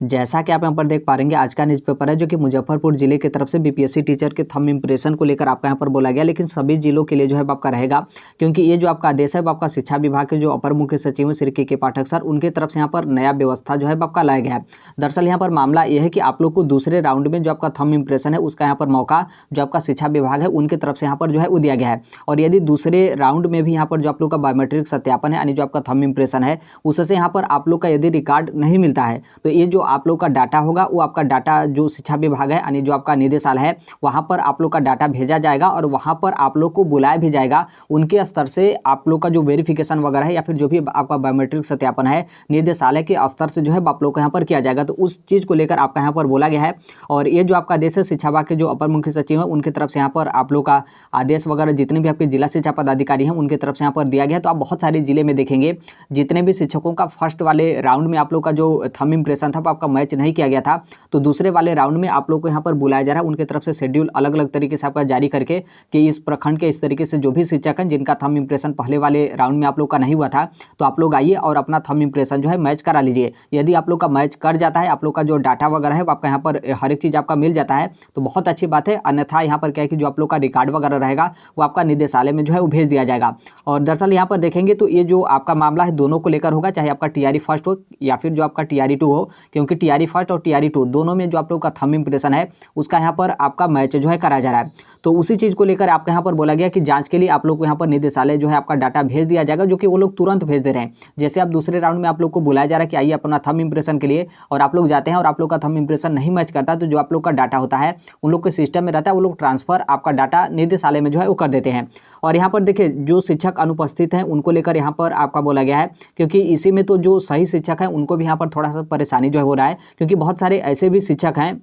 जैसा कि आप यहाँ पर देख पा रहे हैं, आज का न्यूज़पेपर है जो कि मुजफ्फरपुर जिले की तरफ से बीपीएससी टीचर के थंब इम्प्रेशन को लेकर आपका यहाँ पर बोला गया, लेकिन सभी जिलों के लिए जो है आपका रहेगा, क्योंकि ये जो आपका आदेश है वो आपका शिक्षा विभाग के जो अपर मुख्य सचिव हैं श्री के पाठक सर, उनकी तरफ से यहाँ पर नया व्यवस्था जो है आपका लाया गया है। दरअसल यहाँ पर मामला ये है कि आप लोग को दूसरे राउंड में जो आपका थंब इम्प्रेशन है उसका यहाँ पर मौका जो आपका शिक्षा विभाग है उनकी तरफ से यहाँ पर जो है वो दिया गया है। और यदि दूसरे राउंड में भी यहाँ पर जो आप लोग का बायोमेट्रिक सत्यापन है यानी जो आपका थंब इम्प्रेशन है उससे यहाँ पर आप लोग का यदि रिकॉर्ड नहीं मिलता है तो ये जो आप लोग का डाटा होगा वो आपका डाटा जो शिक्षा विभाग है यानी जो आपका निदेशालय है वहाँ पर आप लोग का डाटा भेजा जाएगा और वहाँ पर आप लोग को बुलाया भी जाएगा। उनके स्तर से आप लोग का जो वेरिफिकेशन वगैरह है या फिर जो भी आपका बायोमेट्रिक सत्यापन है निदेशालय के स्तर से जो है आप लोग को यहाँ पर किया जाएगा। तो उस चीज़ को लेकर आपका यहाँ पर बोला गया है। और ये जो आपका आदेश है शिक्षा विभाग के जो अपर मुख्य सचिव है उनकी तरफ से यहाँ पर आप लोग का आदेश वगैरह जितने भी आपके जिला शिक्षा पदाधिकारी हैं उनकी तरफ से यहाँ पर दिया गया है। तो आप बहुत सारे जिले में देखेंगे जितने भी शिक्षकों का फर्स्ट वाले राउंड में आप लोग का जो थंब इम्प्रेशन था आपका मैच नहीं किया गया था, तो दूसरे वाले राउंड में आप लोग को यहाँ पर बुलाया जा रहा है। उनकी तरफ से शेड्यूल अलग अलग तरीके से आपका जारी करके कि इस प्रखंड के इस तरीके से जो भी शिक्षक हैं जिनका थंब इम्प्रेशन पहले वाले राउंड में आप लोग का नहीं हुआ था तो आप लोग आइए और अपना थंब इम्प्रेशन जो है मैच करा लीजिए। यदि आप लोग का मैच कर जाता है, आप लोग का जो डाटा वगैरह है वो आपका यहाँ पर हर एक चीज़ आपका मिल जाता है तो बहुत अच्छी बात है। अन्यथा यहाँ पर क्या है कि जो आप लोग का रिकॉर्ड वगैरह रहेगा वो आपका निदेशालय में जो है वो भेज दिया जाएगा। और दरअसल यहाँ पर देखेंगे तो ये जो आपका मामला है दोनों को लेकर होगा, चाहे आपका टीआरई फर्स्ट हो या फिर जो आपका टीआरई 2 हो, क्योंकि टीआरई फर्स्ट और टीआरई 2 दोनों में जो आप लोग का थंब इम्प्रेशन है उसका यहाँ पर आपका मैच जो है कराया जा रहा है। तो उसी चीज़ को लेकर आपका यहाँ पर बोला गया कि जांच के लिए आप लोग को यहाँ पर निदेशालय जो है आपका डाटा भेज दिया जाएगा, जो कि वो लोग तुरंत भेज दे रहे हैं। जैसे आप दूसरे राउंड में आप लोग को बुलाया जा रहा है कि आइए अपना थंब इम्प्रेशन के लिए, और आप लोग जाते हैं और आप लोग का थंब इम्प्रेशन नहीं मैच करता तो जो आप लोग का डाटा होता है उन लोग के सिस्टम में रहता है, वो लोग ट्रांसफर आपका डाटा निदेशालय में जो है वो कर देते हैं। और यहाँ पर देखिए जो शिक्षक अनुपस्थित हैं उनको लेकर यहाँ पर आपका बोला गया है, क्योंकि इसी में तो जो सही शिक्षक हैं उनको भी यहाँ पर थोड़ा सा परेशानी जो है हो रहा है, क्योंकि बहुत सारे ऐसे भी शिक्षक हैं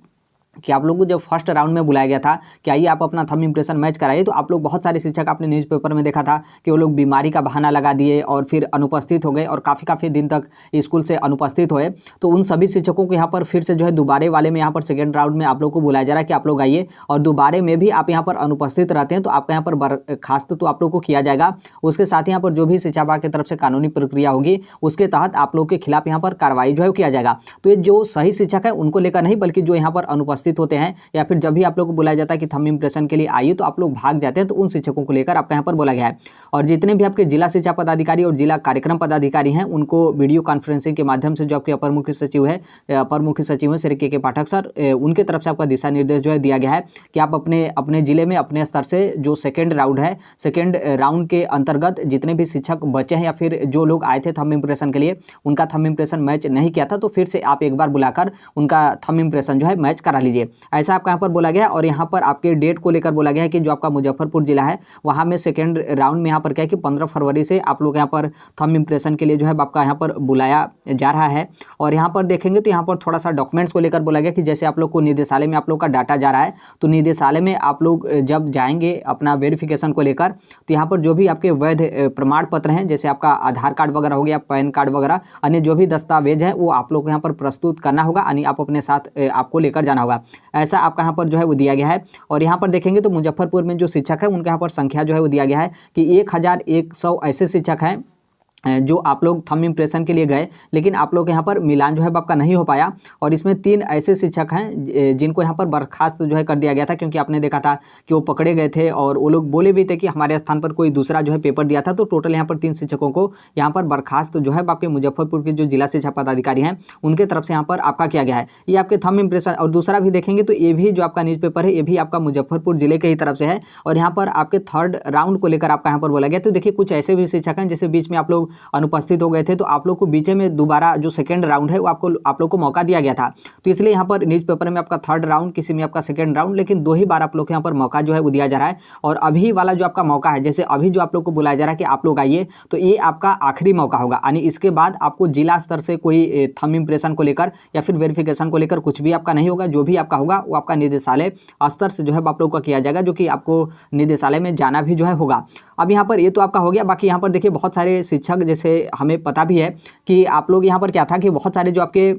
कि आप लोगों को जब फर्स्ट राउंड में बुलाया गया था कि आइए आप अपना थंब इम्प्रेशन मैच कराइए, तो आप लोग बहुत सारे शिक्षक आपने न्यूज़पेपर में देखा था कि वो लोग बीमारी का बहाना लगा दिए और फिर अनुपस्थित हो गए और काफ़ी दिन तक स्कूल से अनुपस्थित हुए। तो उन सभी शिक्षकों को यहाँ पर फिर से जो है दोबारे वाले में यहाँ पर सेकेंड राउंड में आप लोग को बुलाया जा रहा है कि आप लोग आइए, और दोबारे में भी आप यहाँ पर अनुपस्थित रहते हैं तो आपका यहाँ पर बर्खास्त तो आप लोग को किया जाएगा। उसके साथ ही यहाँ पर जो भी शिक्षा विभाग की तरफ से कानूनी प्रक्रिया होगी उसके तहत आप लोग के खिलाफ यहाँ पर कार्रवाई जो है किया जाएगा। तो ये जो सही शिक्षक है उनको लेकर नहीं, बल्कि जो यहाँ पर अनुपस्थित होते हैं या फिर जब भी आप लोग को बुलाया जाता है कि थंब इम्प्रेशन के लिए आइए तो आप लोग भाग जाते हैं, तो उन शिक्षकों को लेकर आपका यहाँ पर बोला गया है। और जितने भी आपके जिला शिक्षा पदाधिकारी और जिला कार्यक्रम पदाधिकारी हैं उनको वीडियो कॉन्फ्रेंसिंग के माध्यम से जो आपके अपर मुख्य सचिव है श्री के पाठक सर, उनके तरफ से आपका दिशा निर्देश जो है दिया गया है कि आप अपने जिले में अपने स्तर से जो सेकेंड राउंड के अंतर्गत जितने भी शिक्षक बचे हैं या फिर जो लोग आए थे थंब इम्प्रेशन के लिए उनका थंब इम्प्रेशन मैच नहीं किया था तो फिर से आप एक बार बुलाकर उनका थंब इम्प्रेशन जो है मैच करा लीजिए, ऐसा आपका यहाँ पर बोला गया। और यहाँ पर आपके डेट को लेकर बोला गया है कि जो आपका मुजफ्फरपुर जिला है वहाँ में सेकेंड राउंड में यहाँ पर क्या है कि 15 फरवरी से आप लोग यहाँ पर थंब इम्प्रेशन के लिए जो है आपका यहाँ पर बुलाया जा रहा है। और यहाँ पर देखेंगे तो यहाँ पर थोड़ा सा डॉक्यूमेंट्स को लेकर बोला गया कि जैसे आप लोग को निदेशालय में आप लोग का डाटा जा रहा है तो निदेशालय में आप लोग जब जाएंगे अपना वेरिफिकेशन को लेकर तो यहाँ पर जो भी आपके वैध प्रमाण पत्र हैं जैसे आपका आधार कार्ड वगैरह हो गया, पैन कार्ड वगैरह, अन्य जो भी दस्तावेज है वो आप लोग को यहाँ पर प्रस्तुत करना होगा, यानी आप अपने साथ आपको लेकर जाना होगा, ऐसा आपका यहाँ पर जो है वो दिया गया है। और यहाँ पर देखेंगे तो मुजफ्फरपुर में जो शिक्षक है उनके यहाँ पर संख्या जो है वो दिया गया है कि 1100 ऐसे शिक्षक हैं जो आप लोग थंब इम्प्रेशन के लिए गए, लेकिन आप लोग यहाँ पर मिलान जो है आपका नहीं हो पाया। और इसमें 3 ऐसे शिक्षक हैं जिनको यहाँ पर बर्खास्त जो है कर दिया गया था, क्योंकि आपने देखा था कि वो पकड़े गए थे और वो लोग बोले भी थे कि हमारे स्थान पर कोई दूसरा जो है पेपर दिया था। तो टोटल यहाँ पर 3 शिक्षकों को यहाँ पर बर्खास्त जो है आपके मुजफ्फरपुर के जो जिला शिक्षा पदाधिकारी हैं उनके तरफ से यहाँ पर आपका किया गया है, ये आपके थंब इम्प्रेशन। और दूसरा भी देखेंगे तो ये भी जो आपका न्यूज़पेपर है ये भी आपका मुजफ्फरपुर जिले के ही तरफ से है, और यहाँ पर आपके थर्ड राउंड को लेकर आपका यहाँ पर बोला गया। तो देखिए कुछ ऐसे भी शिक्षक हैं जैसे बीच में आप लोग अनुपस्थित हो गए थे तो आप लोग को बीच में दोबारा जो सेकंड राउंड है वो आप लोग को मौका दिया गया था, तो इसलिए यहाँ पर न्यूज़पेपर में आपका थर्ड राउंड, किसी में आपका सेकंड राउंड, लेकिन 2 ही बार आप लोग को यहाँ पर मौका जो है वो दिया जा रहा है। और अभी वाला जो आपका मौका है, जैसे अभी जो आप लोग को बुलाया जा रहा है कि आप लोग आइए, तो ये आपका आखिरी मौका होगा, यानी इसके बाद आपको जिला स्तर से कोई थंब इम्प्रेशन को लेकर या फिर वेरिफिकेशन को लेकर कुछ भी आपका नहीं होगा। जो भी आपका होगा वो आपका निदेशालय स्तर से जो है आप लोग का किया जाएगा, जो कि आपको निदेशालय में जाना भी जो है होगा। अब यहाँ पर ये तो आपका हो गया। बाकी यहाँ पर देखिए बहुत सारे शिक्षक, जैसे हमें पता भी है कि आप लोग यहाँ पर क्या था कि बहुत सारे जो आपके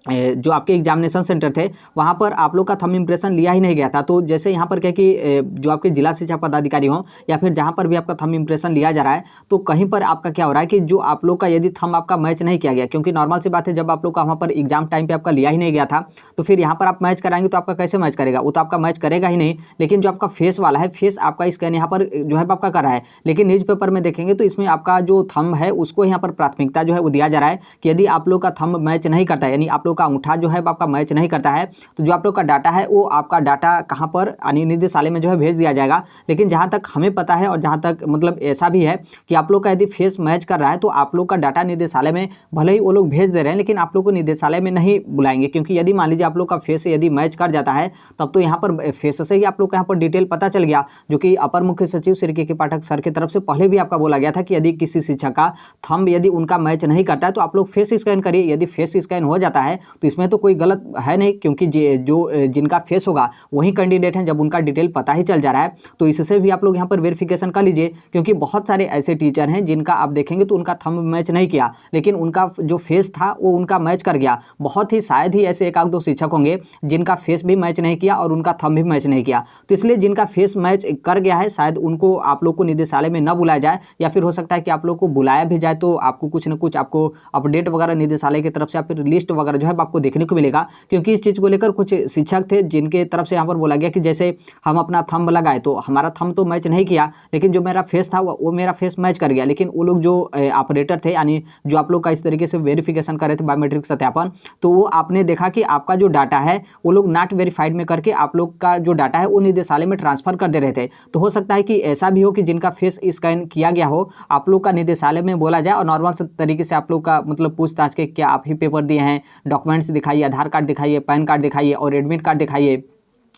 जो आपके एग्जामिनेशन सेंटर थे वहाँ पर आप लोग का थंब इम्प्रेशन लिया ही नहीं गया था। तो जैसे यहाँ पर क्या कि जो आपके जिला शिक्षा पदाधिकारी हों या फिर जहाँ पर भी आपका थंब इम्प्रेशन लिया जा रहा है, तो कहीं पर आपका क्या हो रहा है कि जो आप लोग का यदि थंब आपका मैच नहीं किया गया, क्योंकि नॉर्मल सी बात है जब आप लोग का वहाँ पर एग्जाम टाइम पर आपका लिया ही नहीं गया था, तो फिर यहाँ पर आप मैच कराएंगे तो आपका कैसे मैच करेगा, वो तो आपका मैच करेगा ही नहीं। लेकिन जो आपका फेस वाला है, फेस आपका स्कैन यहाँ पर जो है आपका कर रहा है, लेकिन न्यूज़पेपर में देखेंगे तो इसमें आपका जो थंब है उसको यहाँ पर प्राथमिकता जो है वो दिया जा रहा है कि यदि आप लोग का थंब मैच नहीं करता है, यानी आप लोग का अंगूठा जो है आपका मैच नहीं करता है, तो जो आप लोग का डाटा है वो आपका डाटा कहाँ पर निदेशालय में जो है भेज दिया जाएगा। लेकिन जहाँ तक हमें पता है और जहाँ तक मतलब ऐसा भी है कि आप लोग का यदि फेस मैच कर रहा है तो आप लोग का डाटा निदेशालय में भले ही वो लोग भेज दे रहे हैं, लेकिन आप लोग को निदेशालय में नहीं बुलाएंगे, क्योंकि यदि मान लीजिए आप लोग का फेस यदि मैच कर जाता है तब तो यहाँ पर फेस से ही आप लोग का यहाँ पर डिटेल पता चल गया, जो कि अपर मुख्य सचिव श्री के पाठक सर की तरफ से पहले भी आपका बोला गया था कि यदि किसी शिक्षक का थंब यदि उनका मैच नहीं करता है तो आप लोग फेस स्कैन करिए। यदि फेस स्कैन हो जाता है तो इसमें तो कोई गलत है नहीं, क्योंकि जो जिनका फेस होगा वही कैंडिडेट हैं, जब उनका डिटेल पता ही चल जा रहा है तो इससे भी आप लोग यहाँ पर वेरिफिकेशन कर लीजिए। क्योंकि बहुत सारे ऐसे टीचर हैं जिनका आप देखेंगे तो उनका थंब मैच नहीं किया, लेकिन उनका जो फेस था वो उनका मैच कर गया। बहुत ही शायद ही ऐसे एक आध दो शिक्षक होंगे जिनका फेस भी मैच नहीं किया और उनका थंब भी मैच नहीं किया। तो इसलिए जिनका फेस मैच कर गया है शायद उनको आप लोग को निदेशालय में न बुलाया जाए, या फिर हो सकता है कि आप लोग को बुलाया भी जाए तो आपको कुछ न कुछ आपको अपडेट वगैरह निदेशालय की तरफ से या फिर लिस्ट वगैरह जो है आपको देखने को मिलेगा। क्योंकि इस चीज़ को लेकर कुछ शिक्षक थे जिनके तरफ से यहाँ पर बोला गया कि जैसे हम अपना थंब लगाए तो हमारा थंब तो मैच नहीं किया, लेकिन जो मेरा फेस था वो मेरा फेस मैच कर गया। लेकिन वो लोग जो ऑपरेटर थे, यानी जो आप लोग का इस तरीके से वेरिफिकेशन कर रहे थे बायोमेट्रिक सत्यापन, तो वो आपने देखा कि आपका जो डाटा है वो लोग नॉट वेरीफाइड में करके आप लोग का जो डाटा है वो निदेशालय में ट्रांसफर कर दे रहे थे। तो हो सकता है कि ऐसा भी हो कि जिनका फेस स्कैन किया गया हो आप लोग का निदेशालय में बोला जाए और नॉर्मल तरीके से आप लोग का मतलब पूछताछ के क्या आप ही पेपर दिए हैं, डॉक्यूमेंट्स दिखाइए, आधार कार्ड दिखाइए, पैन कार्ड दिखाइए और एडमिट कार्ड दिखाइए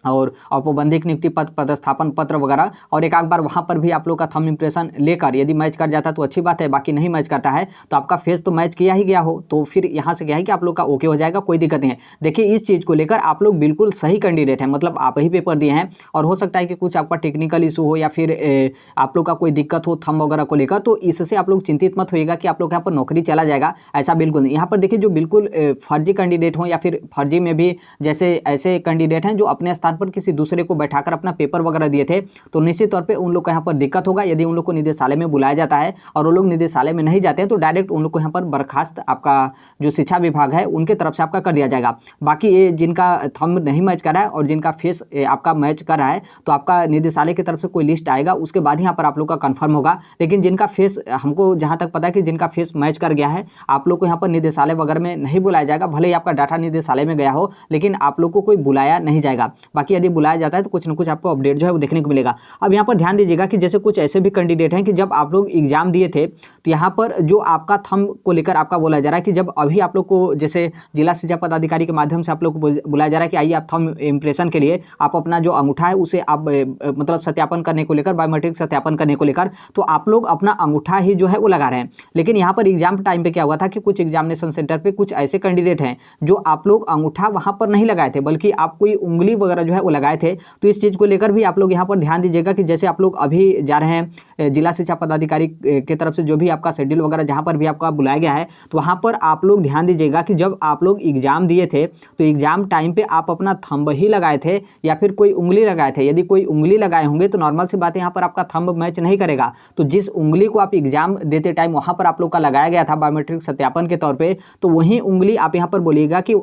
और औपबंधिक नियुक्ति पत्र, पदस्थापन पत्र वगैरह, और एक आध बार वहाँ पर भी आप लोग का थंब इम्प्रेशन लेकर यदि मैच कर जाता है तो अच्छी बात है, बाकी नहीं मैच करता है तो आपका फेस तो मैच किया ही गया हो तो फिर यहाँ से क्या है कि आप लोग का ओके हो जाएगा, कोई दिक्कत नहीं है। देखिए इस चीज़ को लेकर आप लोग बिल्कुल सही कैंडिडेट हैं, मतलब आप ही पेपर दिए हैं और हो सकता है कि कुछ आपका टेक्निकल इशू हो या फिर आप लोग का कोई दिक्कत हो थंब वगैरह को लेकर, तो इससे आप लोग चिंतित मत होइएगा कि आप लोग यहाँ पर नौकरी चला जाएगा, ऐसा बिल्कुल नहीं। यहाँ पर देखिए जो बिल्कुल फर्जी कैंडिडेट हों या फिर फर्जी में भी जैसे ऐसे कैंडिडेट हैं जो अपने स्थान पर किसी दूसरे को बैठाकर अपना पेपर वगैरह दिए थे, तो निश्चित तौर पे उन लोग को यहाँ पर दिक्कत होगा। यदि उन लोग को निदेशालय में बुलाया जाता है और वो लोग निदेशालय में नहीं जाते हैं तो डायरेक्ट उन लोग को यहाँ पर बर्खास्त आपका जो शिक्षा विभाग है उनके तरफ से आपका कर दिया जाएगा। बाकी ये जिनका थंब नहीं मैच कर रहा है और जिनका फेस आपका मैच कर रहा है तो आपका निदेशालय की तरफ से कोई लिस्ट आएगा, उसके बाद यहाँ पर आप लोग का कन्फर्म होगा। लेकिन जिनका फेस हमको जहाँ तक पता है कि जिनका फेस मैच कर गया है आप लोग को यहाँ पर निदेशालय वगैरह में नहीं बुलाया जाएगा, भले ही आपका डाटा निदेशालय में गया हो लेकिन आप लोग को कोई बुलाया नहीं जाएगा। बाकी यदि बुलाया जाता है तो कुछ ना कुछ आपको अपडेट जो है वो देखने को मिलेगा। अब यहाँ पर ध्यान दीजिएगा कि जैसे कुछ ऐसे भी कैंडिडेट हैं कि जब आप लोग एग्जाम दिए थे तो यहाँ पर जो आपका थंब को लेकर आपका बोला जा रहा है कि जब अभी आप लोग को जैसे जिला शिक्षा पदाधिकारी के माध्यम से आप लोग को बुलाया जा रहा है कि आइए आप थंब इम्प्रेशन के लिए आप अपना जो अंगूठा है उसे आप मतलब सत्यापन करने को लेकर, बायोमेट्रिक सत्यापन करने को लेकर, तो आप लोग अपना अंगूठा ही जो है वो लगा रहे हैं। लेकिन यहाँ पर एग्जाम टाइम पे क्या हुआ था कि कुछ एग्जामिनेशन सेंटर पे कुछ ऐसे कैंडिडेट हैं जो आप लोग अंगूठा वहाँ पर नहीं लगाए थे बल्कि आप कोई उंगली वगैरह जो है वो लगाए थे। तो इस चीज़ को लेकर भी आप लोग यहाँ पर ध्यान दीजिएगा कि जैसे आप लोग अभी जा रहे हैं जिला शिक्षा पदाधिकारी की तरफ से जो भी आपका शेड्यूल वगैरह जहाँ पर भी आपका बुलाया गया है तो वहाँ पर आप लोग ध्यान दीजिएगा कि जब आप लोग एग्जाम दिए थे तो एग्जाम टाइम पे आप अपना थंब ही लगाए थे या फिर कोई उंगली लगाए थे। यदि कोई उंगली लगाए होंगे तो नॉर्मल सी बात है यहाँ पर आपका थंब मैच नहीं करेगा। तो जिस उंगली को आप एग्जाम देते टाइम वहाँ पर आप लोग का लगाया गया था बायोमेट्रिक सत्यापन के तौर पर, तो वही उंगली आप यहाँ पर बोलिएगा कि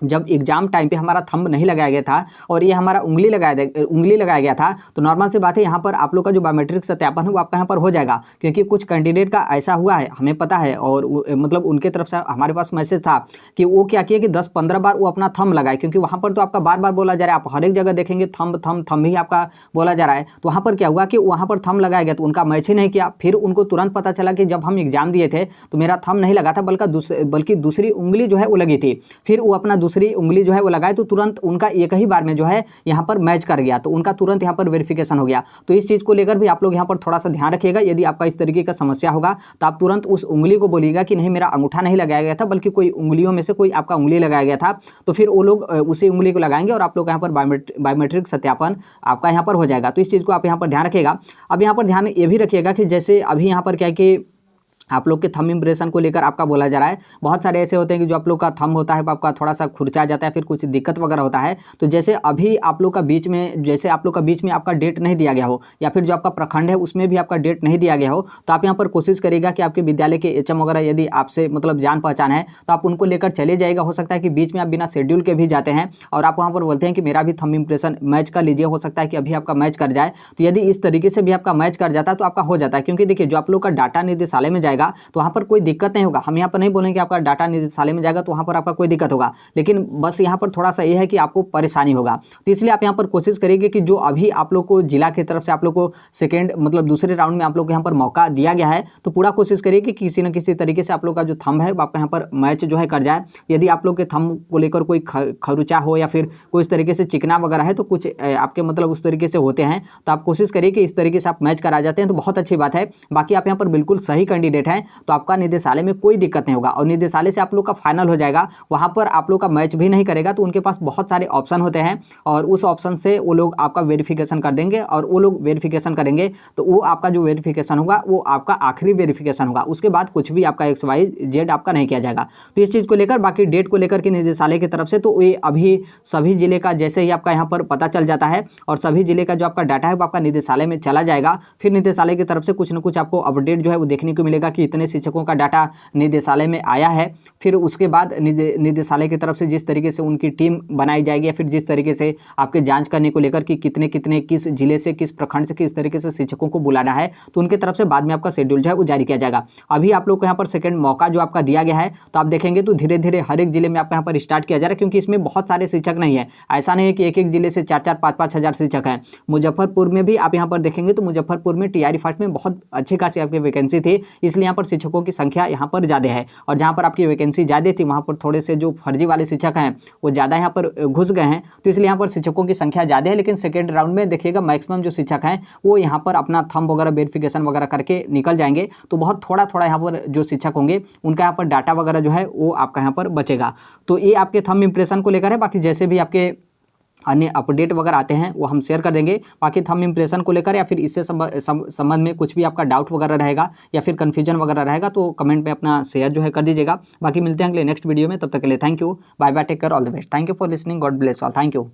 जब एग्जाम टाइम पे हमारा थंब नहीं लगाया गया था और ये हमारा उंगली लगाया गया था, तो नॉर्मल सी बात है यहाँ पर आप लोग का जो बायोमेट्रिक सत्यापन है वो आपका यहाँ पर हो जाएगा। क्योंकि कुछ कैंडिडेट का ऐसा हुआ है, हमें पता है, और मतलब उनके तरफ से हमारे पास मैसेज था कि वो क्या किया कि 10-15 बार वो अपना थंब लगाए, क्योंकि वहाँ पर तो आपका बार बार बोला जा रहा है, आप हर एक जगह देखेंगे थंब थंब थंब ही आपका बोला जा रहा है। तो वहाँ पर क्या हुआ कि वहाँ पर थंब लगाया गया तो उनका मैच ही नहीं किया। फिर उनको तुरंत पता चला कि जब हम एग्जाम दिए थे तो मेरा थंब नहीं लगा था बल्कि दूसरी उंगली जो है वो लगी थी। फिर वो अपना दूसरी उंगली जो है वो लगाए तो तुरंत उनका एक ही बार में जो है यहाँ पर मैच कर गया, तो उनका तुरंत यहाँ पर वेरिफिकेशन हो गया। तो इस चीज़ को लेकर भी आप लोग यहाँ पर थोड़ा सा ध्यान रखिएगा। यदि आपका इस तरीके का समस्या होगा तो आप तुरंत उस उंगली को बोलिएगा कि नहीं मेरा अंगूठा नहीं लगाया गया था बल्कि कोई उंगलियों में से कोई आपका उंगली लगाया गया था, तो फिर वो लोग उसी उंगली को लगाएंगे और आप लोग यहाँ पर बायोमेट्रिक सत्यापन आपका यहाँ पर हो जाएगा। तो इस चीज़ को आप यहाँ पर ध्यान रखिएगा। अब यहाँ पर ध्यान ये भी रखिएगा कि जैसे अभी यहाँ पर क्या है कि आप लोग के थंब इंप्रेशन को लेकर आपका बोला जा रहा है। बहुत सारे ऐसे होते हैं कि जो आप लोग का थंब होता है वो आपका थोड़ा सा खुरचा जाता है, फिर कुछ दिक्कत वगैरह होता है। तो जैसे अभी आप लोग का बीच में, जैसे आप लोग का बीच में आपका डेट नहीं दिया गया हो, या फिर जो आपका प्रखंड है उसमें भी आपका डेट नहीं दिया गया हो, तो आप यहाँ पर कोशिश करिएगा कि आपके विद्यालय के एचएम वगैरह यदि आपसे मतलब जान पहचान है तो आप उनको लेकर चले जाइएगा। हो सकता है कि बीच में आप बिना शेड्यूल के भी जाते हैं और आप वहाँ पर बोलते हैं कि मेरा भी थंब इंप्रेशन मैच कर लीजिए, हो सकता है कि अभी आपका मैच कर जाए। तो यदि इस तरीके से भी आपका मैच कर जाता है तो आपका हो जाता है, क्योंकि देखिए जो आप लोग का डाटा निदेशालय में जाएगा तो वहाँ पर कोई दिक्कत नहीं होगा। हम यहाँ पर नहीं बोलेंगे कि आपका डाटा निदेशालय में जाएगा तो वहाँ पर आपका कोई दिक्कत होगा, लेकिन बस यहाँ पर थोड़ा सा ये है कि आपको परेशानी होगा। तो इसलिए आप यहाँ पर कोशिश करिए कि जो अभी आप लोग को जिला की तरफ से आप लोग को सेकेंड मतलब दूसरे राउंड में आप लोग को यहाँ पर मौका दिया गया है, तो पूरा कोशिश करिए कि किसी न किसी तरीके से आप लोग का जो थंब है वो आपका यहाँ पर मैच जो है कर जाए। यदि आप लोग के थंब को लेकर कोई खरुचा हो या फिर कोई इस तरीके से चिकना वगैरह है, तो कुछ आपके मतलब उस तरीके से होते हैं, तो आप कोशिश करिए कि इस तरीके से आप मैच करा जाते हैं तो बहुत अच्छी बात है। बाकी आप यहाँ पर बिल्कुल सही कैंडिडेट हैं, तो आपका निदेशालय में कोई दिक्कत नहीं होगा और निदेशालय से आप लोग का फाइनल हो जाएगा। वहाँ पर आप लोग का मैच भी नहीं करेगा तो उनके पास बहुत सारे ऑप्शन होते हैं और उस ऑप्शन से वो लोग आपका वेरिफिकेशन कर देंगे और वो लोग वेरिफिकेशन करेंगे तो वो आपका जो वेरिफिकेशन होगा वो आपका आखिरी वेरिफिकेशन होगा। उसके बाद कुछ भी आपका XYZ आपका नहीं किया जाएगा। तो इस चीज़ को लेकर, बाकी डेट को लेकर के निदेशालय की तरफ से तो ये अभी सभी जिले का जैसे ही आपका यहाँ पर पता चल जाता है और सभी जिले का जो आपका डाटा है वो आपका निदेशालय में चला जाएगा। फिर निदेशालय की तरफ से कुछ न कुछ आपको अपडेट जो है वो देखने को मिलेगा कि इतने शिक्षकों का डाटा निदेशालय में आया है। फिर उसके बाद निदेशालय की तरफ से जिस तरीके से उनकी टीम बनाई जाएगी या फिर जिस तरीके से आपके जांच करने को लेकर कि कितने कितने किस जिले से किस प्रखंड से किस तरीके से शिक्षकों को बुलाना है, तो उनके तरफ से बाद में आपका शेड्यूल जो है वो जारी किया जाएगा। अभी आप लोग को यहाँ पर सेकंड मौका जो आपका दिया गया है, तो आप देखेंगे तो धीरे धीरे हर एक जिले में आपका यहाँ पर स्टार्ट किया जा रहा है, क्योंकि इसमें बहुत सारे शिक्षक नहीं है। ऐसा नहीं है कि एक एक जिले से 4-4, 5-5 हज़ार शिक्षक हैं। मुजफ्फरपुर में भी आप यहाँ पर देखेंगे तो मुजफ्फरपुर में TRE फर्स्ट में बहुत अच्छी खासी आपकी वैकेंसी थी, इसलिए यहाँ पर शिक्षकों की संख्या यहाँ पर ज़्यादा है। और जहाँ पर आपकी वैकेंसी ज़्यादा थी वहाँ पर थोड़े से जो फर्जी वाले शिक्षक हैं वो ज़्यादा यहाँ पर घुस गए हैं, तो इसलिए यहाँ पर शिक्षकों की संख्या ज़्यादा है। लेकिन सेकेंड राउंड में देखिएगा मैक्सिमम जो शिक्षक हैं वो यहाँ पर अपना थंब वगैरह वेरिफिकेशन वगैरह करके निकल जाएंगे। तो बहुत थोड़ा थोड़ा यहाँ पर जो शिक्षक होंगे उनका यहाँ पर डाटा वगैरह जो है वो आपका यहाँ पर बचेगा। तो ये आपके थंब इंप्रेशन को लेकर है। बाकी जैसे भी आपके अन्य अपडेट वगैरह आते हैं वो हम शेयर कर देंगे। बाकी थंब इंप्रेशन को लेकर या फिर इससे संबंध में कुछ भी आपका डाउट वगैरह रहेगा या फिर कन्फ्यूजन वगैरह रहेगा तो कमेंट में अपना शेयर जो है कर दीजिएगा। बाकी मिलते हैं अगले नेक्स्ट वीडियो में, तब तक के लिए thank you, bye bye, take care, all the best, thank you for listening, God bless all, thank you.